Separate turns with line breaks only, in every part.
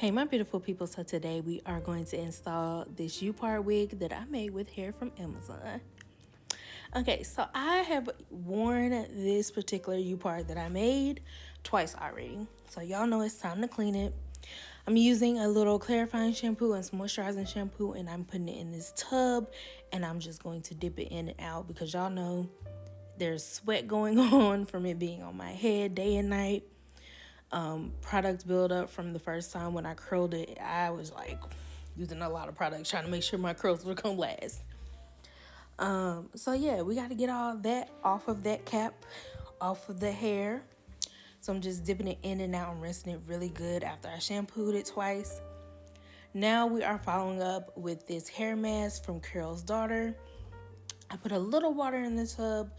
Hey my beautiful people, so today we are going to install this U-part wig that I made with hair from Amazon. Okay, so I have worn this particular U-part that I made twice already. So y'all know it's time to clean it. I'm using a little clarifying shampoo and some moisturizing shampoo, and I'm putting it in this tub, and I'm just going to dip it in and out because y'all know there's sweat going on from it being on my head day and night. Product buildup from the first time when I curled it. I was like using a lot of products trying to make sure my curls were gonna last. So yeah, we got to get all that off of that cap, off of the hair. So I'm just dipping it in and out and rinsing it really good after I shampooed it twice. Now we are following up with this hair mask from Carol's Daughter. I put a little water in the tub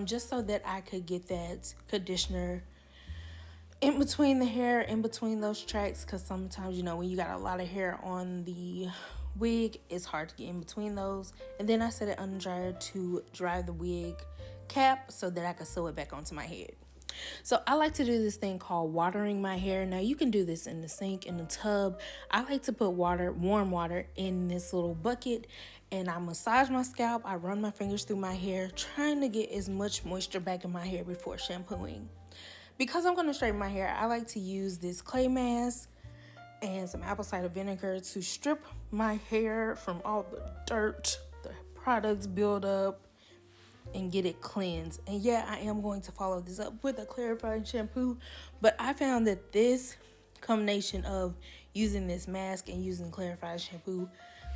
just so that I could get that conditioner in between the hair, in between those tracks, because sometimes, when you got a lot of hair on the wig, it's hard to get in between those. And then I set it under dryer to dry the wig cap so that I could sew it back onto my head. So I like to do this thing called watering my hair. Now you can do this in the sink, in the tub. I like to put warm water in this little bucket, and I massage my scalp. I run my fingers through my hair, trying to get as much moisture back in my hair before shampooing. Because I'm going to straighten my hair, I like to use this clay mask and some apple cider vinegar to strip my hair from all the dirt, the products build up, and get it cleansed. And yeah, I am going to follow this up with a clarifying shampoo, but I found that this combination of using this mask and using clarifying shampoo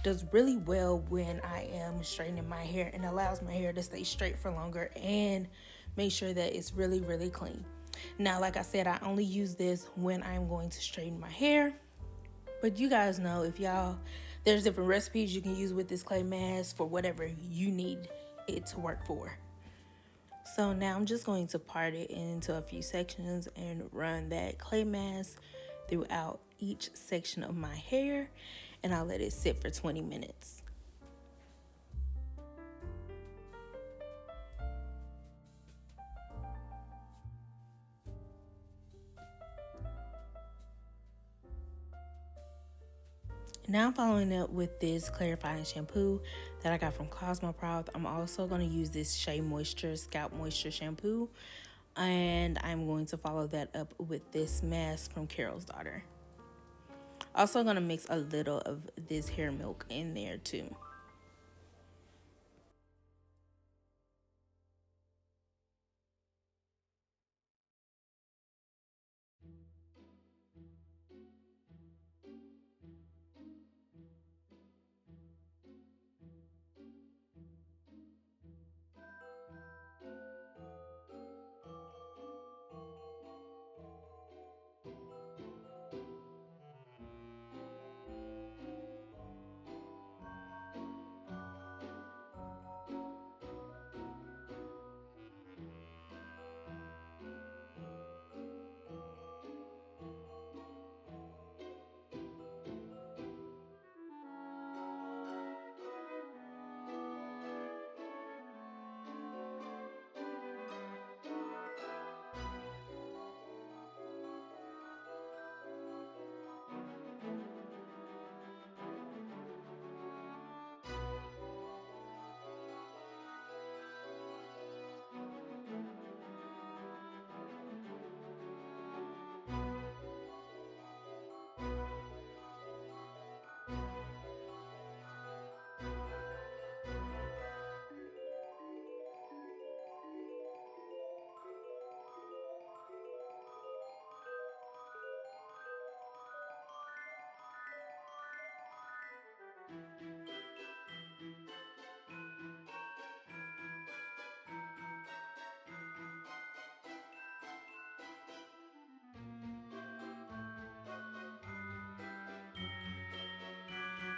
does really well when I am straightening my hair, and allows my hair to stay straight for longer and make sure that it's really, really clean. Now, like I said, I only use this when I'm going to straighten my hair. But you guys know, there's different recipes you can use with this clay mask for whatever you need it to work for. So now I'm just going to part it into a few sections and run that clay mask throughout each section of my hair, and I'll let it sit for 20 minutes. Now I'm following up with this clarifying shampoo that I got from Cosmoprof. I'm also going to use this Shea Moisture Scalp Moisture Shampoo. And I'm going to follow that up with this mask from Carol's Daughter. Also going to mix a little of this hair milk in there too.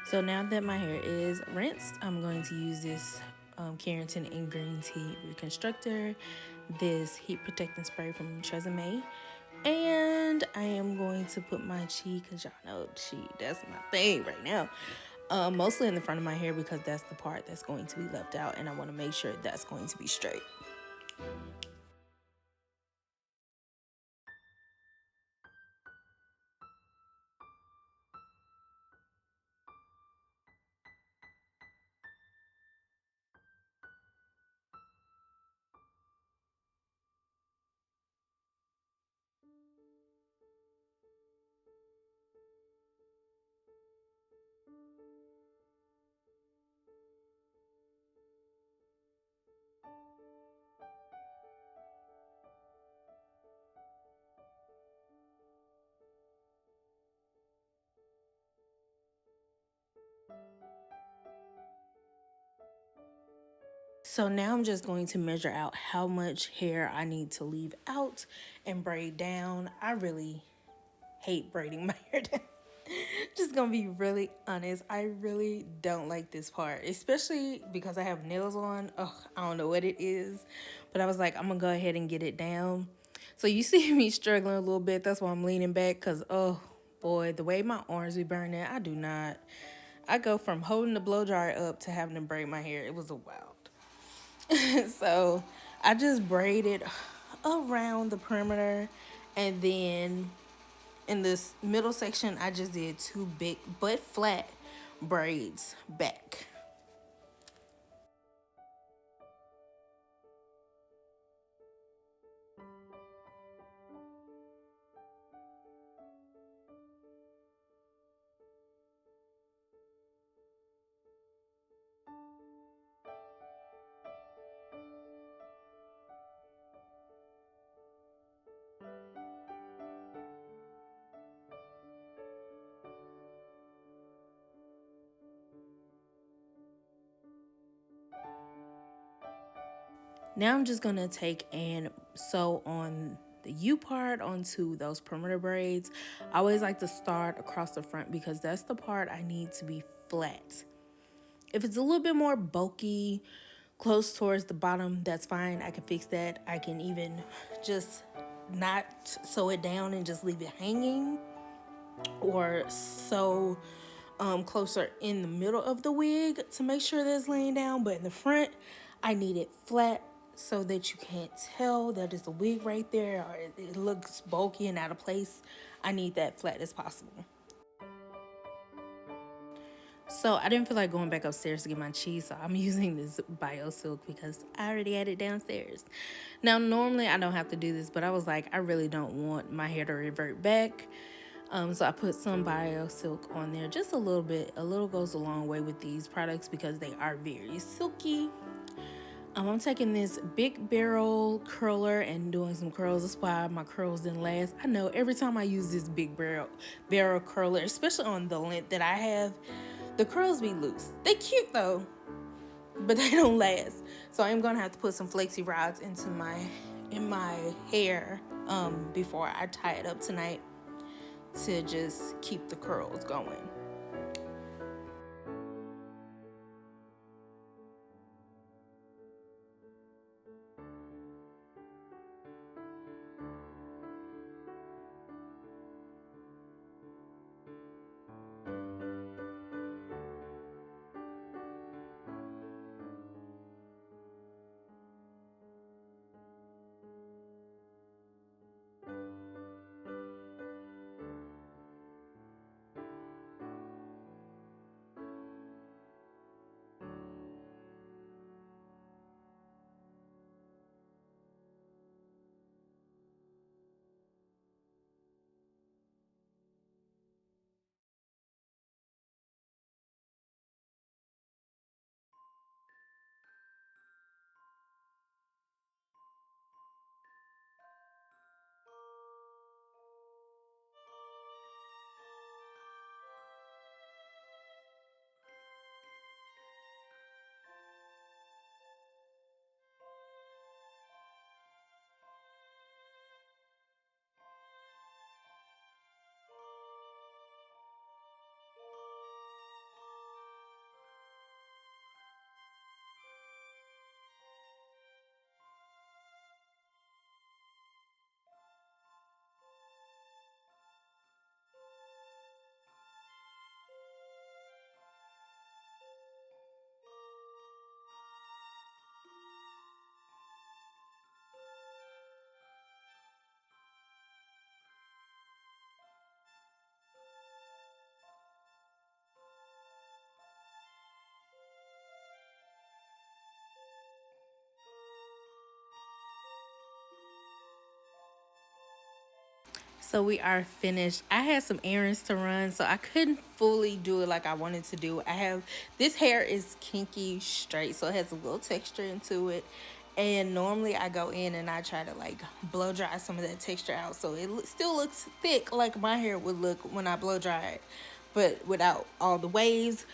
So now that my hair is rinsed, I'm going to use this Carrington and Green Tea Reconstructor, this heat protecting spray from M.I.A, and I am going to put my cheek, because y'all know that's my thing right now. Mostly in the front of my hair, because that's the part that's going to be left out, and I want to make sure that's going to be straight. So now I'm just going to measure out how much hair I need to leave out and braid down. I really hate braiding my hair down. Just gonna be really honest. I really don't like this part, especially because I have nails on. Ugh, I don't know what it is, but I was like, I'm gonna go ahead and get it down. So you see me struggling a little bit. That's why I'm leaning back, because oh boy, the way my arms be burning, I do not. I go from holding the blow dryer up to having to braid my hair. It was a wild. So I just braided around the perimeter, and then in this middle section, I just did two big but flat braids back. Now I'm just gonna take and sew on the U part onto those perimeter braids. I always like to start across the front because that's the part I need to be flat. If it's a little bit more bulky, close towards the bottom, that's fine. I can fix that. I can even just not sew it down and just leave it hanging, or sew closer in the middle of the wig to make sure that it's laying down. But in the front, I need it flat so that you can't tell that it's a wig right there, or it looks bulky and out of place. I need that flat as possible. So I didn't feel like going back upstairs to get my cheese, so I'm using this bio silk because I already had it downstairs. Now normally I don't have to do this, but I was like, I really don't want my hair to revert back. So I put some bio silk on there, just a little bit. A little goes a long way with these products because they are very silky. I'm taking this big barrel curler and doing some curls. That's why my curls didn't last. I know every time I use this big barrel curler, especially on the length that I have, the curls be loose. They cute though, but they don't last. So I'm gonna have to put some flexi rods in my hair before I tie it up tonight to just keep the curls going. So we are finished. I had some errands to run, so I couldn't fully do it like I wanted to do. I have this hair is kinky straight, so it has a little texture into it. And normally I go in and I try to like blow dry some of that texture out, so it still looks thick like my hair would look when I blow dry it, but without all the waves.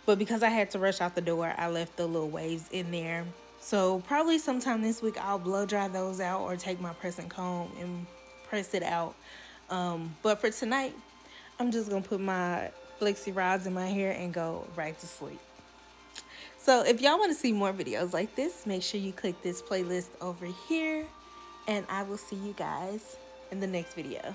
But because I had to rush out the door, I left the little waves in there. So probably sometime this week I'll blow dry those out or take my pressing comb and press it out. But for tonight, I'm just gonna put my flexi rods in my hair and go right to sleep. So if y'all want to see more videos like this, make sure you click this playlist over here, and I will see you guys in the next video.